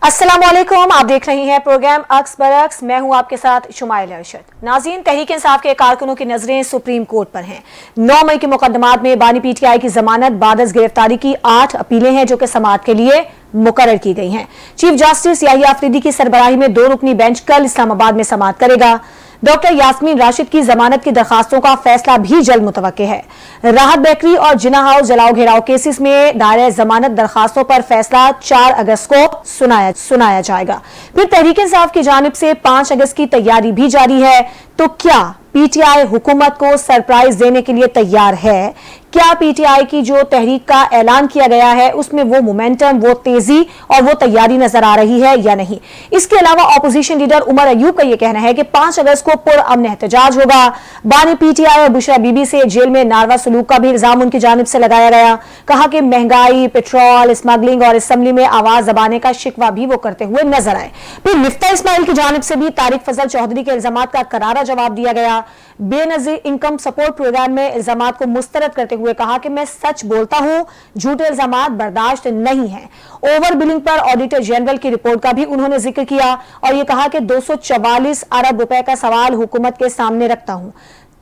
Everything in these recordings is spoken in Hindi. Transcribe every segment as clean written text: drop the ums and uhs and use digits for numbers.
अस्सलाम वालेकुम, आप देख रही हैं प्रोग्राम अक्स बरक्स। मैं हूं आपके साथ शुमाइल अरशद। नाज़रीन, तहरीक इंसाफ के कारकुनों की नजरें सुप्रीम कोर्ट पर हैं। 9 मई के मुकदमात में बानी पीटीआई की जमानत बादस गिरफ्तारी की 8 अपीलें हैं जो कि समाअत के लिए मुकर्रर की गई हैं। चीफ जस्टिस याहिया अफरीदी की सरबराही में 2 रुकनी बेंच कल इस्लामाबाद में समाअत करेगा। डॉक्टर यास्मीन राशिद की जमानत की दरखास्तों का फैसला भी जल्द मुतवक्के है। राहत बेकरी और जिना हाउस जलाओ घेराव केसेस में दायर जमानत दरखास्तों पर फैसला 4 अगस्त को सुनाया जाएगा। फिर तहरीक इंसाफ की जानिब से 5 अगस्त की तैयारी भी जारी है। तो क्या पीटीआई हुकूमत को सरप्राइज देने के लिए तैयार है? क्या पीटीआई की जो तहरीक का ऐलान किया गया है उसमें वो मोमेंटम, वो तेजी और वो तैयारी नजर आ रही है या नहीं? इसके अलावा ऑपोजिशन लीडर उमर अयूब का यह कहना है कि 5 अगस्त को पुरअमन एहतजाज होगा। बानी पीटीआई और बुशरा बीबी से जेल में नारवा सलूक का भी इल्जाम उनकी जानिब से लगाया गया। कहा कि महंगाई, पेट्रोल, स्मगलिंग और असम्बली में आवाज दबाने का शिकवा भी वो करते हुए नजर आए। फिर मिफ्ता इस्माइल की जानिब से भी तारिक फजल चौधरी के इल्जाम का करारा जवाब दिया गया। बेनजीर इनकम सपोर्ट प्रोग्राम में इल्जामात को मुस्तरद करते हुए कहा कि मैं सच बोलता हूं, झूठे इल्जामात बर्दाश्त नहीं है। ओवर बिलिंग पर ऑडिटर जनरल की रिपोर्ट का भी उन्होंने जिक्र किया और यह कहा कि 244 अरब रुपए का सवाल हुकूमत के सामने रखता हूं।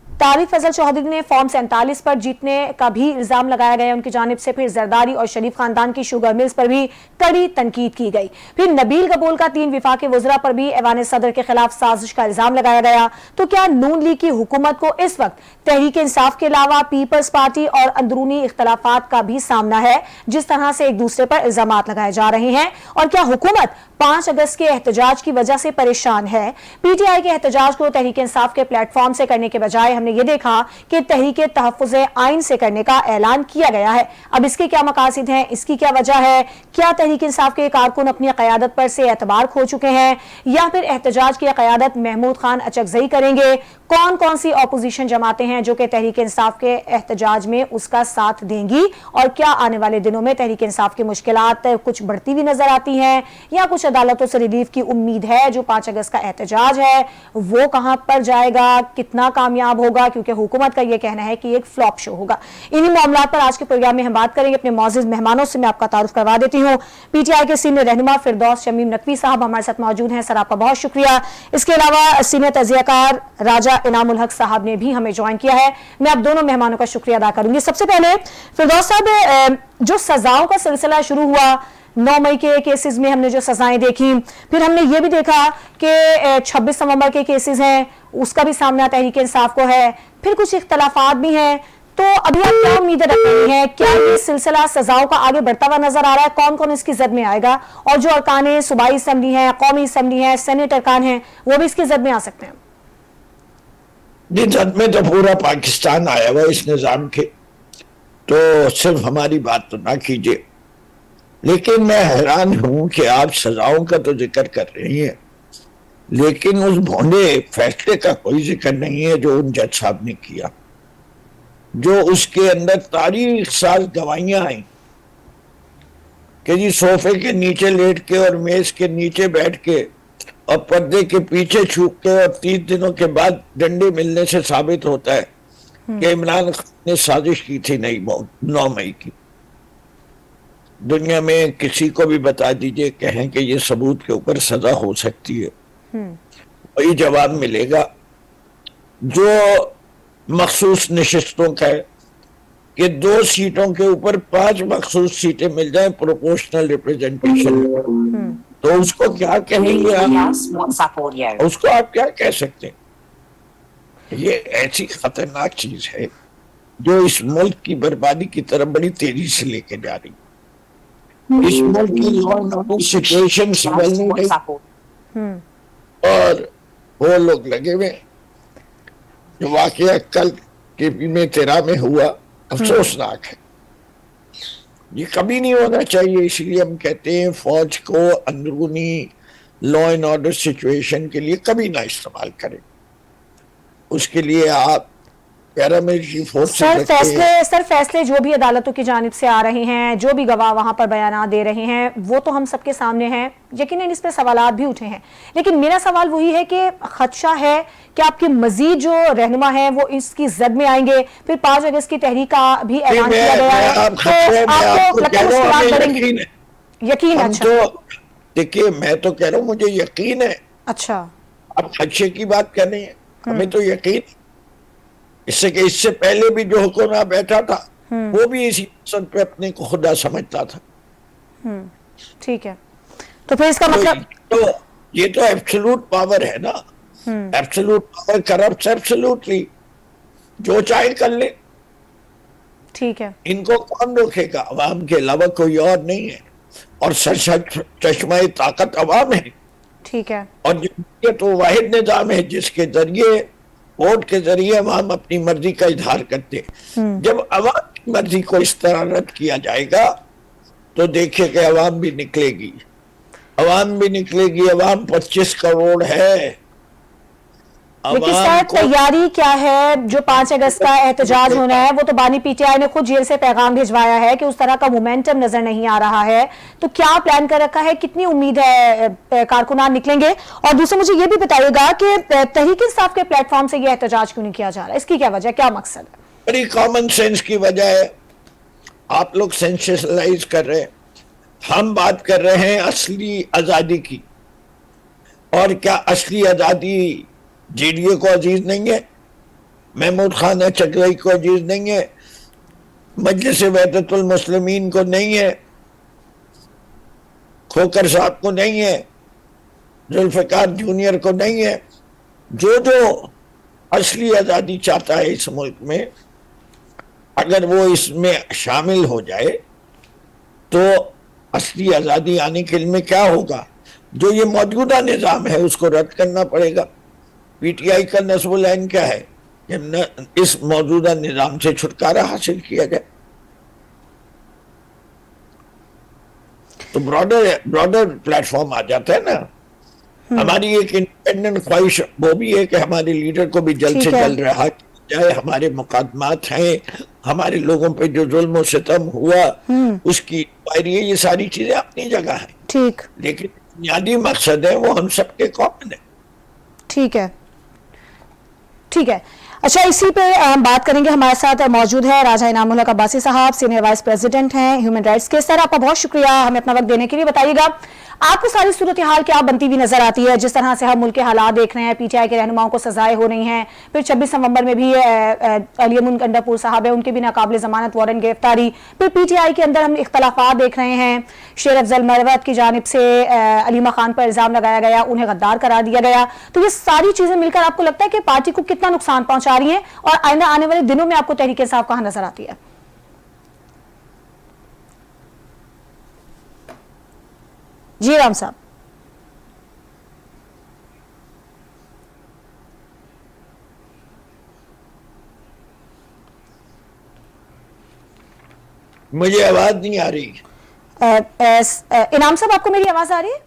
तारिक फजल चौधरी ने फॉर्म 47 पर जीतने का भी इल्जाम लगाया गया उनकी जानिब से। फिर जरदारी और शरीफ खानदान की शुगर मिल्स पर भी कड़ी तनकीद की गई। फिर नबील कबूल का 3 विफाकी वज़रा पर भी ऐवान सदर के खिलाफ साजिश का इल्जाम लगाया गया। तो क्या नून लीग की हुकूमत को इस वक्त तहरीक इंसाफ के अलावा पीपल्स पार्टी और अंदरूनी इख्तलाफात का भी सामना है, जिस तरह से एक दूसरे पर इल्जाम लगाए जा रहे हैं? और क्या हुकूमत 5 अगस्त के एहतजाज की वजह से परेशान है? पीटीआई के एहतजाज को तहरीक इंसाफ के प्लेटफॉर्म से करने के बजाय हमने ये देखा कि तहरीक तहफ़्फ़ुज़ आइन से करने का ऐलान किया गया है। अब इसके क्या मकासद हैं, इसकी क्या वजह है? क्या तहरीक इंसाफ के कारकुन अपनी क़यादत पर से एतबार खो चुके हैं या फिर एहतजाज की क़यादत महमूद खान अचकज़ई करेंगे? कौन कौन सी ऑपोजिशन जमातें हैं जो कि तहरीक इंसाफ के एहतजाज में उसका साथ देंगी? और क्या आने वाले दिनों में तहरीक इंसाफ की मुश्किलात कुछ बढ़ती हुई नजर आती हैं या कुछ अदालतों से रिलीफ की उम्मीद है? जो 5 अगस्त का एहतजाज है वो कहां पर जाएगा, कितना कामयाब होगा? क्योंकि हुकूमत का यह कहना है कि एक फ्लॉप शो होगा। इन्हीं मामलात पर आज के प्रोग्राम में हम बात करेंगे। अपने मौजूद मेहमानों से मैं आपका तारुफ करवा देती हूँ। पीटीआई के सीनियर रहनुमा फिरदौस शमीम नकवी साहब हमारे साथ मौजूद हैं। सर, आपका बहुत शुक्रिया। इसके अलावा सीनियर तजियाकार राजा इनामुल हक साहब ने भी हमें ज्वाइन किया है। मैं आप दोनों मेहमानों का शुक्रिया अदा करूंगी। सबसे पहले फिरदौस साहब, जो सजाओं का सिलसिला शुरू हुआ 9 मई के केसेस में हमने जो सजाएं देखी, फिर हमने ये भी देखा कि 26 नवंबर के केसेस हैं, उसका भी सामना तहरीक इंसाफ को है। फिर कुछ इख्तलाफात भी हैं। तो अभी आप क्या उम्मीदें रख रही हैं? क्या ये सिलसिला सजाओं का आगे बढ़ता हुआ नजर आ रहा है? कौन कौन इसकी जद में आएगा? और जो अरकान सूबाई असम्बली हैं, कौमी असम्बली हैं, सेनेट अरकान हैं, वो भी इसकी जद में आ सकते हैं? जद में तो पूरा पाकिस्तान आया हुआ इस निजाम के, तो सिर्फ हमारी बात तो ना कीजिए। लेकिन मैं हैरान हूं कि आप सजाओं का तो जिक्र कर रही हैं, लेकिन उस भोंडे फैसले का कोई जिक्र नहीं है जो उन जज साहब ने किया, जो उसके अंदर तारीख साज गवाहियां आई कि जी सोफे के नीचे लेट के और मेज के नीचे बैठ के और पर्दे के पीछे छुप के और 30 दिनों के बाद डंडे मिलने से साबित होता है कि इमरान खान ने साजिश की थी। नहीं, 9 मई की दुनिया में किसी को भी बता दीजिए, कहें कि ये सबूत के ऊपर सजा हो सकती है, वही जवाब मिलेगा जो मखसूस नशिस्तों का है कि 2 सीटों के ऊपर 5 मखसूस सीटें मिल जाए प्रोपोर्शनल रिप्रेजेंटेशन। तो उसको क्या कहेंगे आप? उसको आप क्या कह सकते हैं? ये ऐसी खतरनाक चीज है जो इस मुल्क की बर्बादी की तरफ बड़ी तेजी से लेके जा रही। इस मुल्क की लॉ एंड ऑर्डर सिचुएशन संभलनी नहीं और वो लोग लगे हुए। जो वाकया कल केपी में 13 में हुआ, अफसोसनाक है। ये कभी नहीं होना चाहिए। इसलिए हम कहते हैं फौज को अंदरूनी लॉ एंड ऑर्डर सिचुएशन के लिए कभी ना इस्तेमाल करें। उसके लिए आप पैरामिलिट्री फोर्स सर फैसले जो भी अदालतों की जानिब से आ रहे हैं, जो भी गवाह वहां पर बयान दे रहे हैं, वो तो हम सबके सामने हैं। यकीनन इस पे सवालात भी उठे हैं, लेकिन मेरा सवाल वही है कि खदशा है कि आपके मजीद जो रहनुमा है वो इसकी जद में आएंगे। फिर 5 अगस्त की तहरीक का भी ऐलान किया गया है, तो आपको लगता है मुश्किलात बढ़ेंगी? यकीन। अच्छा, देखिए मैं तो कह रहा हूं मुझे यकीन है। अच्छा। आप खदशे की बात कर रहे हैं, हमें तो यकीन इससे पहले भी जो हुक्मरान बैठा था वो भी इसी मकसद पे अपने को खुदा समझता था। ठीक है, तो फिर इसका मतलब ये तो एब्सोल्यूट पावर है ना। एब्सोल्यूट पावर करप्ट एब्सोल्यूटली, जो चाहे कर ले। ठीक है, इनको कौन रोकेगा? अवाम के अलावा कोई और नहीं है, और सच चश्मा ताकत अवाम है। ठीक है, और ये तो वाहिद निजाम है जिसके जरिए, वोट के जरिए अवाम अपनी मर्जी का इजहार करते। जब अवाम की मर्जी को इस तरह रद्द किया जाएगा तो देखिए कि अवाम भी निकलेगी, अवाम भी निकलेगी। अवाम 25 करोड़ है। लेकिन सर तैयारी क्या है? जो 5 अगस्त का एहतजाज होना है, वो तो बानी पीटीआई ने खुद जेल से पैगाम भिजवाया है कि उस तरह का मोमेंटम नजर नहीं आ रहा है। तो क्या प्लान कर रखा है? कितनी उम्मीद है कारकुनान निकलेंगे? और दूसरा मुझे ये भी बताइएगा कि तहरीक-ए-इंसाफ के प्लेटफॉर्म से ये एहतजाज क्यों नहीं किया जा रहा है? इसकी क्या वजह, क्या मकसद है? बड़ी कॉमन सेंस की वजह है। आप लोग सेंसेशनलाइज कर रहे हैं, हम बात कर रहे हैं असली आजादी की। और क्या असली आजादी जेडीए को अजीज नहीं है? महमूद खान चकरई को अजीज नहीं है? मजलिस वहदतुल मुस्लिमीन को नहीं है? खोकर साहब को नहीं है? जुल्फिकार जूनियर को नहीं है? जो असली आजादी चाहता है इस मुल्क में, अगर वो इसमें शामिल हो जाए तो असली आजादी आने के लिए क्या होगा? जो ये मौजूदा निजाम है उसको रद्द करना पड़ेगा। पीटीआई का नस्बुल ऐन क्या है कि इस मौजूदा निजाम से छुटकारा हासिल किया जाए। तो ब्रॉडर प्लेटफॉर्म आ जाता है ना। हमारी एक इंडिपेंडेंट ख्वाहिश वो भी है कि हमारे लीडर को भी जल्द से जल्द रहा जाए। हमारे मुकदमात हैं, हमारे लोगों पे जो जुल्म सितम हुआ उसकी इंक्वायरी है, ये सारी चीजें अपनी जगह है। ठीक, लेकिन बुनियादी मकसद है वो हम सबके कॉमन है। ठीक है, ठीक है। अच्छा, इसी पे बात करेंगे। हमारे साथ मौजूद है राजा इनामुल हक अब्बासी साहब, सीनियर वाइस प्रेसिडेंट हैं ह्यूमन राइट्स के। सर आपका बहुत शुक्रिया हमें अपना वक्त देने के लिए। बताइएगा आपको सारी सूरत हाल क्या बनती हुई नजर आती है? जिस तरह से हम मुल्क के हालात देख रहे हैं, पीटीआई के रहनुमाओं को सजाएं हो रही हैं, फिर 26 नवंबर में भी अलीमुन गंडापुर साहब है, उनके भी नाकाबिल जमानत वारंट गिरफ्तारी, फिर पीटीआई के अंदर हम इख्तलाफात देख रहे हैं। शेर अफजल मरवत की जानिब से अलीमा खान पर इल्जाम लगाया गया, उन्हें गद्दार करार दिया गया। तो ये सारी चीजें मिलकर आपको लगता है कि पार्टी को कितना नुकसान पहुंचा रही है, और आइंदा आने वाले दिनों में आपको तहरीक-ए-इंसाफ कहां नजर आती है? जी राम साहब। मुझे आवाज नहीं आ रही। इनाम साहब आपको मेरी आवाज आ रही है?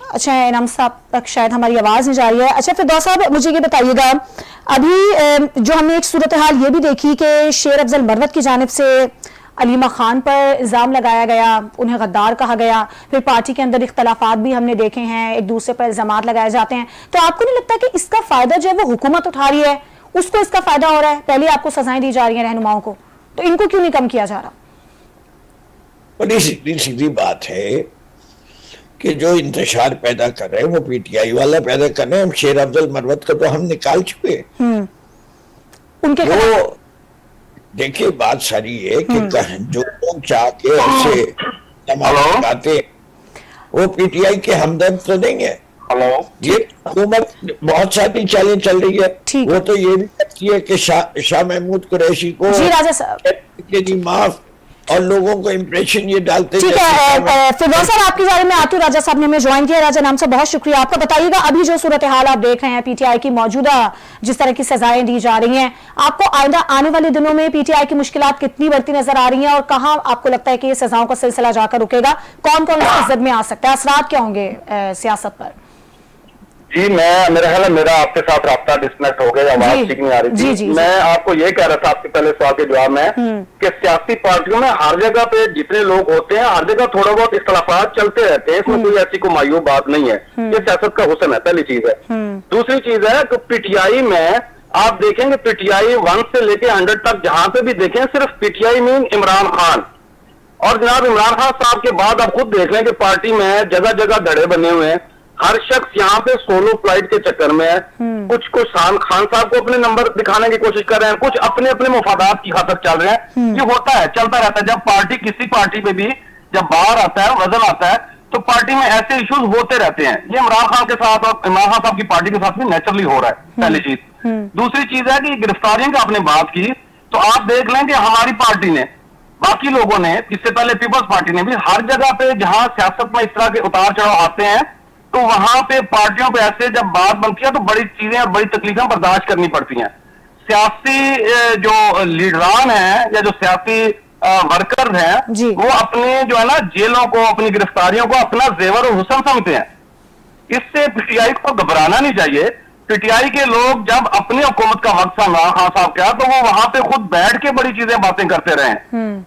अच्छा, इनाम साहब तक शायद हमारी आवाज नहीं जा रही है। अच्छा फिरदौस साहब मुझे ये बताइएगा, अभी जो हमने एक सूरत हाल ये भी देखी कि शेर अफजल मरवत की जानिब से अलीमा खान पर इल्ज़ाम लगाया गया, उन्हें गद्दार कहा गया, फिर पार्टी के अंदर इख्तलाफात भी हमने देखे हैं, एक दूसरे पर इल्ज़ामात लगाए जाते हैं। तो आपको नहीं लगता कि इसका फायदा जो है वो हुकूमत उठा रही है, उसको इसका फायदा हो रहा है? पहले आपको सजाएं दी जा रही हैं रहनुमाओं को, तो इनको क्यों नहीं कम किया जा रहा? बड़ी सीधी बात है कि जो इंतशार पैदा कर रहे हैं वो पीटीआई वाला पैदा कर रहे हैं। हम शेर अफजल मरवत को तो हम निकाल चुके। उनके वो देखिए बात सारी है कि जो लोग चाह के ऐसे लगाते वो पीटीआई के हमदर्द तो नहीं है। ये हुकूमत बहुत सारी चालें चल रही है। वो तो ये भी कहती है कि शाह महमूद कुरैशी को जी राजा साहब माफ, और लोगों को इंप्रेशन ये डालते। ठीक है फिरदौस साहब, आपकी जानिब में आती हूं। राजा साहब ने हमें ज्वाइन किया। राजा नाम से बहुत शुक्रिया आपका। बताइएगा अभी जो सूरत हाल आप देख रहे हैं, पीटीआई की मौजूदा जिस तरह की सजाएं दी जा रही हैं, आपको आइंदा आने वाले दिनों में पीटीआई की मुश्किलात कितनी बढ़ती नजर आ रही हैं, और कहां आपको लगता है कि ये सजाओं का सिलसिला जाकर रुकेगा? कौन कौन इस जद में आ सकता है? असरात क्या होंगे सियासत पर? जी मेरा ख्याल है मेरा आपके साथ राब्ता डिस्कनेक्ट हो गया, आवाज ठीक नहीं आ रही थी। मैं आपको ये कह रहा था आपके पहले सवाल के जवाब में कि सियासी पार्टियों में हर जगह पे जितने लोग होते हैं, हर जगह थोड़ा बहुत इख्तलाफात चलते रहते हैं, इसमें कोई ऐसी कोई मायूब बात नहीं है। ये सियासत का हुस्न है, पहली चीज है। दूसरी चीज है कि पीटीआई में आप देखेंगे पीटीआई 1 से लेके 100 तक जहां पे भी देखें सिर्फ पीटीआई मीन इमरान खान। और जनाब इमरान खान साहब के बाद आप खुद देख लें कि पार्टी में जगह जगह धड़े बने हुए हैं, हर शख्स यहाँ पे सोलो फ्लाइट के चक्कर में है। कुछ खान साहब को अपने नंबर दिखाने की कोशिश कर रहे हैं, कुछ अपने अपने मुफादात की खातिर चल रहे हैं। ये होता है, चलता रहता है। जब पार्टी किसी पार्टी पे भी जब बाहर आता है, वजन आता है, तो पार्टी में ऐसे इश्यूज होते रहते हैं। ये इमरान खान के साथ और इमरान खान साहब की पार्टी के साथ भी नेचुरली हो रहा है, पहली चीज। दूसरी चीज है कि गिरफ्तारियों की आपने बात की, तो आप देख लें कि हमारी पार्टी ने, बाकी लोगों ने, इससे पहले पीपल्स पार्टी ने भी हर जगह पे जहां सियासत में इस तरह के उतार चढ़ाव आते हैं, तो वहां पे पार्टियों पे ऐसे जब बात बनती है तो बड़ी चीजें और बड़ी तकलीफें बर्दाश्त करनी पड़ती हैं। सियासी जो लीडरान हैं या जो सियासी वर्कर्स हैं, वो अपने जो है ना जेलों को, अपनी गिरफ्तारियों को अपना जेवर और हुस्न समझते हैं। इससे पीटीआई को घबराना नहीं चाहिए। पीटीआई के लोग जब अपनी हुकूमत का वक्त था इमरान खान साहब का, तो वो वहां पे खुद बैठ के बड़ी चीजें बातें करते रहे।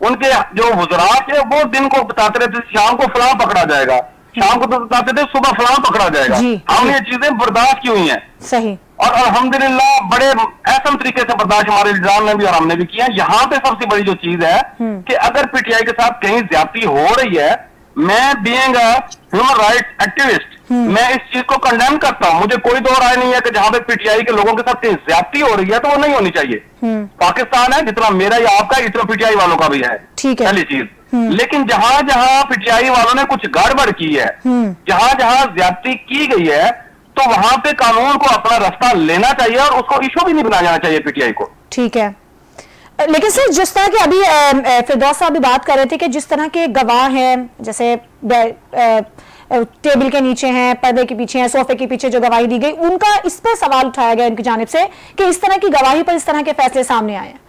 उनके जो हुजरात है वो दिन को बताते रहते, शाम को फलां पकड़ा जाएगा, शाम को तो बताते थे सुबह फलां पकड़ा जाएगा। हमने ये चीजें बर्दाश्त की हुई हैं, सही, और अल्हम्दुलिल्लाह बड़े ऐसा तरीके से बर्दाश्त हमारे लीडरान ने भी और हमने भी किया। यहाँ पे सबसे बड़ी जो चीज है कि अगर पीटीआई के साथ कहीं ज्यादती हो रही है, मैं being a human rights activist, मैं इस चीज को कंडेम करता हूं। मुझे कोई दो राय नहीं है कि जहां पे पीटीआई के लोगों के साथ कहीं ज्यादती हो रही है तो वो नहीं होनी चाहिए। पाकिस्तान है, जितना मेरा या आपका इतना पीटीआई वालों का भी है, ठीक है, पहली चीज। लेकिन जहां जहां पीटीआई वालों ने कुछ गड़बड़ की है, जहां जहां ज्यादती की गई है, तो वहां पे कानून को अपना रास्ता लेना चाहिए और उसको इशू भी नहीं बनाया जाना चाहिए पीटीआई को। ठीक है, लेकिन सर जिस तरह के अभी फिरदौस साहब भी बात कर रहे थे कि जिस तरह के गवाह हैं, जैसे टेबल के नीचे हैं, पर्दे के पीछे हैं, सोफे के पीछे जो गवाही दी गई, उनका इस पर सवाल उठाया गया उनकी जानिब से कि इस तरह की गवाही पर इस तरह के फैसले सामने आए हैं।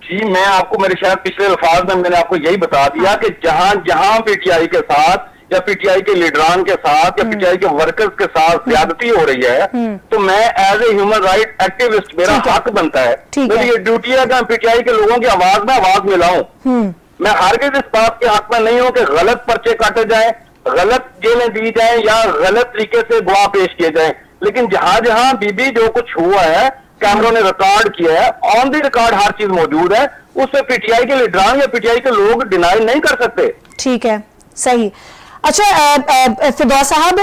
जी, मैं आपको मेरे शायद पिछले अल्फाज में मैंने आपको यही बता दिया कि जहां जहां पीटीआई के साथ या पीटीआई के लीडरान के साथ या पीटीआई के वर्कर्स के साथ ज्यादती हो रही है, तो मैं as a human right activist मेरा हक बनता है, मेरी ये ड्यूटी है कि मैं पीटीआई के लोगों की आवाज में आवाज मिलाऊं। मैं हरगिज़ इस बात के हक में नहीं हूं कि गलत पर्चे काटे जाए, गलत जेलें दी जाए या गलत तरीके से गवाह पेश किए जाए। लेकिन जहां जहां बीबी जो कुछ हुआ है, कैमरों ने रिकॉर्ड किया है, ऑन दी रिकॉर्ड हर चीज मौजूद है, उससे पीटीआई के लीडरान या पीटीआई के लोग डिनाई नहीं कर सकते। ठीक है, सही। अच्छा फिरदौस साहब,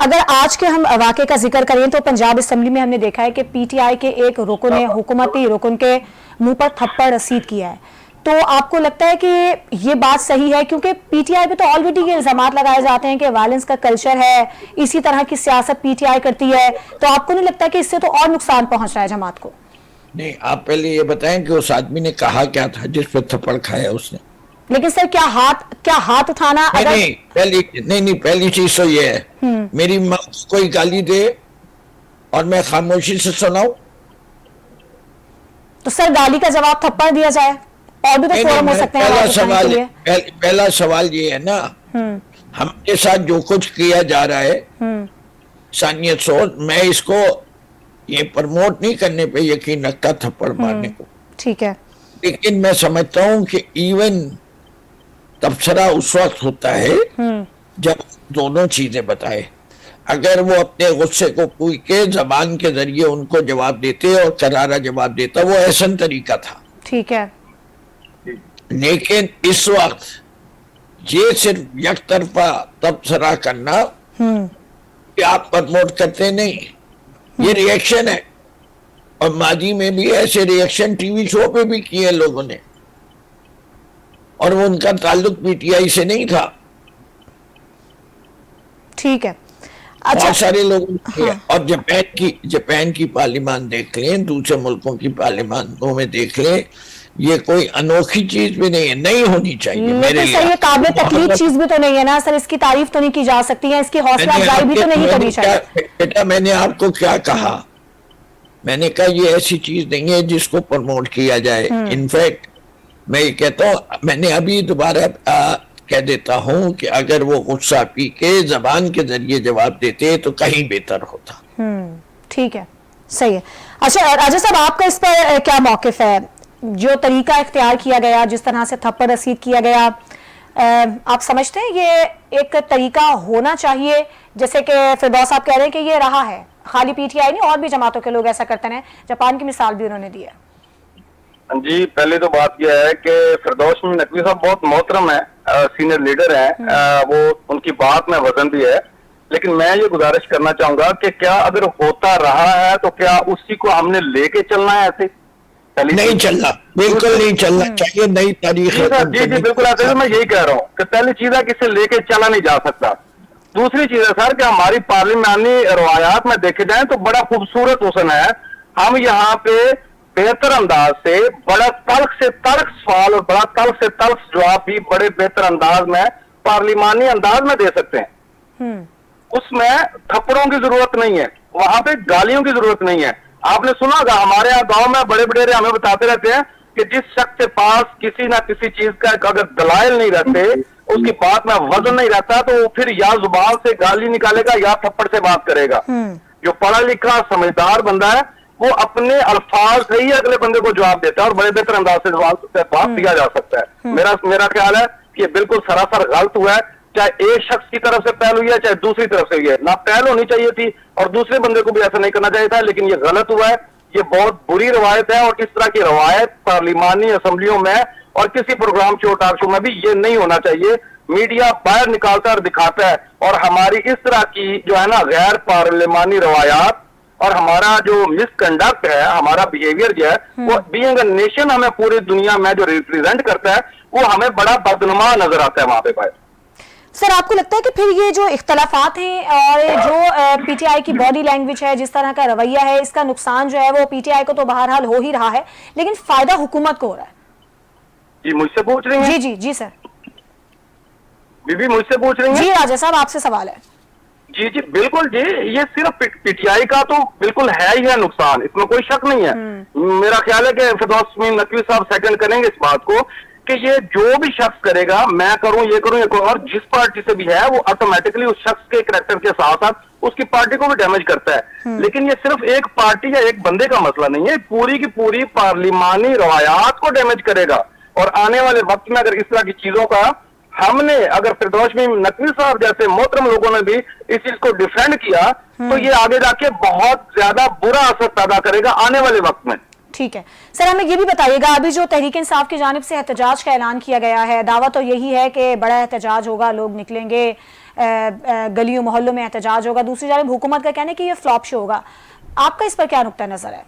अगर आज के हम वाक़े का जिक्र करें तो पंजाब असेंबली में हमने देखा है कि पीटीआई के एक रुकन ने हुकूमती रुकन के मुंह पर थप्पड़ रसीद किया है, तो आपको लगता है कि ये बात सही है? क्योंकि पीटीआई पे तो ऑलरेडी ये इल्जामात लगाए जाते हैं कि वायलेंस का कल्चर है, इसी तरह की सियासत पीटीआई करती है, तो आपको नहीं लगता कि इससे तो और नुकसान पहुंच रहा है जमात को? नहीं, आप पहले ये बताएं कि उस आदमी ने कहा क्या था जिस पर थप्पड़ खाया उसने? लेकिन सर क्या हाथ उठाना पहली चीज तो ये है, मेरी माँ कोई गाली दे और मैं खामोशी से सुनाऊं, तो सर गाली का जवाब थप्पड़ दिया जाए, और भी तो फोरम हो सकते हैं। पहला सवाल ये है ना, हमारे साथ जो कुछ किया जा रहा है इंसानियत सोच, मैं इसको ये प्रमोट नहीं करने पे यकीन रखता थप्पड़ मारने को, ठीक है, लेकिन मैं समझता हूँ कि इवन तबसरा उस वक्त होता है जब दोनों चीजें बताए। अगर वो अपने गुस्से को पूछ के जबान के जरिए उनको जवाब देते और करारा जवाब देता, वो ऐसा तरीका था, ठीक है। लेकिन इस वक्त ये सिर्फ एक तरफा तबसरा करना कि आप प्रमोट करते नहीं, ये रिएक्शन है। और माजी में भी ऐसे रिएक्शन टीवी शो पे भी किए लोगों ने, और वो उनका ताल्लुक पीटीआई से नहीं था। ठीक है, अच्छा, बहुत सारे लोग और जापान की पार्लियामान देख लें, दूसरे मुल्कों की पार्लियामानों में देख लें, ये कोई अनोखी चीज भी नहीं है, नहीं होनी चाहिए मेरे लिए। ये काबिल तकलीफ चीज भी तो नहीं है ना सर, इसकी तारीफ तो नहीं की जा सकती है, इसकी हौसला अफजाई भी तो नहीं करनी चाहिए। बेटा मैंने आपको क्या कहा, मैंने कहा ये ऐसी चीज नहीं है जिसको प्रमोट किया जाए। इनफैक्ट मैं ये कहता हूँ, मैंने अभी दोबारा कह देता हूँ कि अगर वो गुस्सा पी के जबान के जरिए जवाब देते तो कहीं बेहतर होता। ठीक है, सही है। अच्छा राजा साहब, आपका इस पर क्या मौकिफ है? जो तरीका इख्तियार किया गया, जिस तरह से थप्पड़ रसीद किया गया, आप समझते हैं ये एक तरीका होना चाहिए, जैसे कि फिरदौस साहब कह रहे हैं कि ये रहा है, खाली पीटीआई नहीं और भी जमातों के लोग ऐसा करते हैं, जापान की मिसाल भी उन्होंने दी है। जी, पहले तो बात यह है कि फिरदौस नकवी साहब बहुत मोहतरम है, सीनियर लीडर है, वो उनकी बात में वजन भी है, लेकिन मैं ये गुजारिश करना चाहूंगा कि क्या अगर होता रहा है तो क्या उसी को हमने लेके चलना है ऐसे? नहीं चलना, बिल्कुल नहीं चलना चाहिए, नई तारीख है। जी जी बिल्कुल, ऐसे मैं यही कह रहा हूँ कि पहली चीज है कि इसे लेके चला नहीं जा सकता। दूसरी चीज है सर कि हमारी पार्लिमानी रवायात में देखे जाए तो बड़ा खूबसूरत हुसन है, हम यहाँ पे बेहतर अंदाज से बड़ा तल्ख से तल्ख सवाल और बड़ा तल्ख से तल्ख जवाब भी बड़े बेहतर अंदाज में पार्लिमानी अंदाज में दे सकते हैं। उसमें थप्पड़ों की जरूरत नहीं है, वहां पे गालियों की जरूरत नहीं है। आपने सुना होगा हमारे यहाँ गांव में बड़े बड़े हमें बताते रहते हैं कि जिस शख्स के पास किसी ना किसी चीज का अगर दलाइल नहीं रहते, उसकी बात में वजन नहीं रहता, तो वो फिर या जुबान से गाली निकालेगा या थप्पड़ से बात करेगा। जो पढ़ा लिखा समझदार बंदा है वो अपने अल्फाज से ही अगले बंदे को जवाब देता है और बड़े बेहतर अंदाज से जवाब दिया जा सकता है। मेरा ख्याल है कि बिल्कुल सरासर गलत हुआ है, चाहे एक शख्स की तरफ से पहल हुई है चाहे दूसरी तरफ से हुई है, ना पहल होनी चाहिए थी और दूसरे बंदे को भी ऐसा नहीं करना चाहिए था, लेकिन ये गलत हुआ है। ये बहुत बुरी रवायत है और इस तरह की रवायत पार्लिमानी असम्बलियों में और किसी प्रोग्राम शो टॉक शो में भी ये नहीं होना चाहिए। मीडिया बाहर निकालता और दिखाता है और हमारी इस तरह की जो है ना गैर पार्लिमानी रवायात और हमारा जो मिसकंडक्ट है, हमारा बिहेवियर जो है वो बीइंग अ नेशन हमें पूरी दुनिया में जो रिप्रेजेंट करता है वो हमें बड़ा बदनुमा नजर आता है वहां पे। भाई सर, आपको लगता है कि फिर ये जो इख्तलाफात हैं और जो पीटीआई की बॉडी लैंग्वेज है, जिस तरह का रवैया है, इसका नुकसान जो है वो पीटीआई को तो बहरहाल हो ही रहा है, लेकिन फायदा हुकूमत को हो रहा है? जी मुझसे पूछ रही हैं? जी जी जी सर। बीबी मुझसे पूछ रही हैं? जी राजा साहब, आपसे सवाल है। जी जी बिल्कुल जी, ये सिर्फ पीटीआई का तो बिल्कुल है ही है नुकसान, इसमें कोई शक नहीं है। मेरा ख्याल है कि फिरदौस नकवी साहब सेकंड करेंगे इस बात को कि ये जो भी शख्स करेगा, मैं करूं ये करूं और जिस पार्टी से भी है वो ऑटोमेटिकली उस शख्स के कैरेक्टर के साथ साथ उसकी पार्टी को भी डैमेज करता है। लेकिन ये सिर्फ एक पार्टी या एक बंदे का मसला नहीं है, पूरी की पूरी पार्लिमानी रवायात को डैमेज करेगा। और आने वाले वक्त में अगर इस तरह की चीजों का हमने अगर फिरदौस नकवी साहब जैसे मोहतरम लोगों ने भी इस चीज को डिफेंड किया तो ये आगे जाके बहुत ज्यादा बुरा असर पैदा करेगा आने वाले वक्त में। ठीक है सर, हमें ये भी बताइएगा, अभी जो तहरीक इंसाफ की जानिब से एहतजाज का ऐलान किया गया है, दावा तो यही है कि बड़ा एहतजाज होगा, लोग निकलेंगे, गलियों मोहल्लों में एहतजाज होगा, दूसरी जानिब हुकूमत का कहना है कि ये फ्लॉप शो होगा। आपका इस पर क्या नुक्ता नजर है?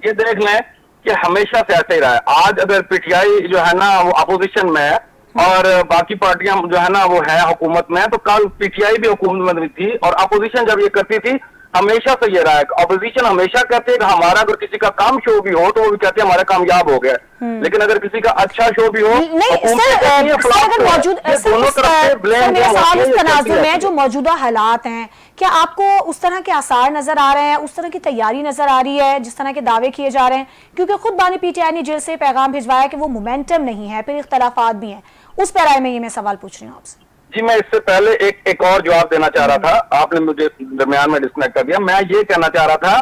ये देख लें कि हमेशा से ऐसे ही रहा है। आज अगर पीटीआई जो है ना वो अपोजिशन में है और बाकी पार्टियां जो है ना वो है हुकूमत में, तो कल पीटीआई भी हुकूमत में थी और अपोजिशन जब ये करती थी हमेशा से ये रहा है। अपोजिशन हमेशा कहते हैं कि हमारा अगर किसी का काम शो भी हो तो वो भी कहते हैं हमारा कामयाब हो गया, लेकिन अगर किसी का अच्छा शो भी हो में जो मौजूदा हालात हैं, क्या आपको उस तरह के आसार नजर आ रहे हैं, उस तरह की तैयारी नजर आ रही है जिस तरह के दावे किए जा रहे हैं? क्योंकि खुद बानी पीटीआई ने जेल से पैगाम भिजवाया कि वो मोमेंटम नहीं है, फिर इख्तलाफात भी हैं, उस पैराए में ये मैं सवाल पूछ रही हूँ आपसे। जी मैं इससे पहले एक और जवाब देना चाह रहा था, आपने मुझे दरमियान में डिस्कनेक्ट कर दिया। मैं ये कहना चाह रहा था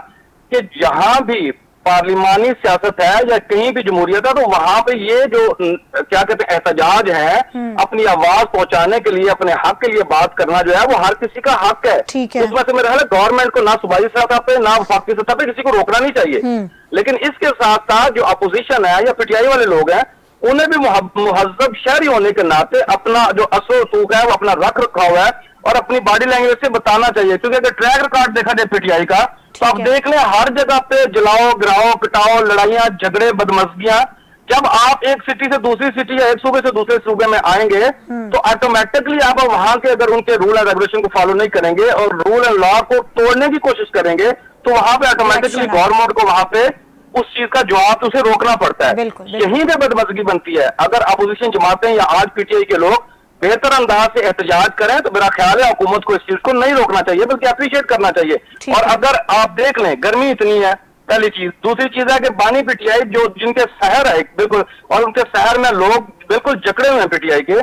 कि जहां भी पार्लिमानी सियासत है या कहीं भी जमहूरियत है तो वहां पे ये जो क्या कहते हैं एहतजाज है, अपनी आवाज पहुंचाने के लिए, अपने हक के लिए बात करना जो है वो हर किसी का हक है। उसमें से मेरा ख्याल है गवर्नमेंट को ना सूबाई सतह पे ना वफाकी सतह पे किसी को रोकना नहीं चाहिए, लेकिन इसके साथ साथ जो अपोजिशन है या पीटीआई वाले लोग हैं उन्हें भी मुहज्जब शहरी होने के नाते अपना जो असर तूक है वो अपना रख रखा हुआ है और अपनी बॉडी लैंग्वेज से बताना चाहिए। क्योंकि अगर ट्रैक रिकॉर्ड देखा जाए पीटीआई का तो आप देख लें हर जगह पे जलाओ, गिराओ, पिटाओ, लड़ाइयां, झगड़े, बदमजगियां। जब आप एक सिटी से दूसरी सिटी या एक सूबे से दूसरे सूबे में आएंगे तो ऑटोमेटिकली आप वहां के अगर उनके रूल एंड रेगुलेशन को फॉलो नहीं करेंगे और रूल एंड लॉ को तोड़ने की कोशिश करेंगे तो वहां पे ऑटोमेटिकली गवर्नमेंट को वहां पे उस चीज का जवाब उसे रोकना पड़ता है। यहीं पे बदमजगी बनती है। अगर अपोजिशन जमातें या आज पीटीआई के लोग बेहतर अंदाज से एहतजाज करें तो मेरा ख्याल है हुकूमत को इस चीज को नहीं रोकना चाहिए बल्कि अप्रिशिएट करना चाहिए। और अगर आप देख लें गर्मी इतनी है, पहली चीज। दूसरी चीज है कि बानी पीटीआई जो जिनके शहर है बिल्कुल और उनके शहर में लोग बिल्कुल जकड़े हुए हैं पीटीआई के,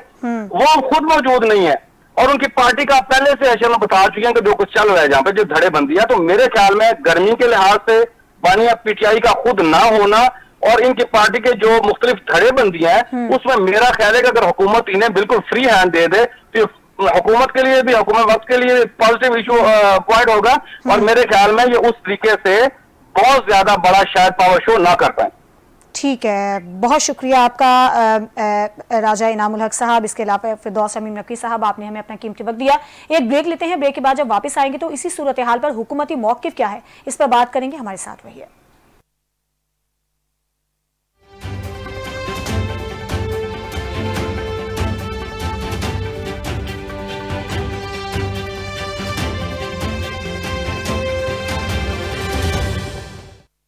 वो खुद मौजूद नहीं है और उनकी पार्टी का पहले से ऐसे बता चुके हैं कि जो कुछ चल रहा है जहां पे जो धड़ेबंदी है। तो मेरे ख्याल में गर्मी के लिहाज से बानी पीटीआई का खुद ना होना और इनकी पार्टी के जो मुख्तलिफ धड़ेबंदियां हैं उसमें मेरा ख्याल है कि अगर हुकूमत इन्हें बिल्कुल फ्री हैंड दे दे तो हुकूमत के लिए भी, हुकूमत वक्त के लिए पॉजिटिव इशू पॉइंट होगा। और मेरे ख्याल में ये उस तरीके से बहुत ज्यादा बड़ा शायद पावर शो ना कर पाए। ठीक है, बहुत शुक्रिया आपका राजा इनामुल हक साहब। इसके अलावा फिरदौस शमीम नकवी साहब, आपने हमें अपना कीमती वक्त दिया। एक ब्रेक लेते हैं, ब्रेक के बाद जब वापस आएंगे तो इसी सूरत हाल पर हुकूमती मौक़िफ़ क्या है इस पर बात करेंगे। हमारे साथ रहिए।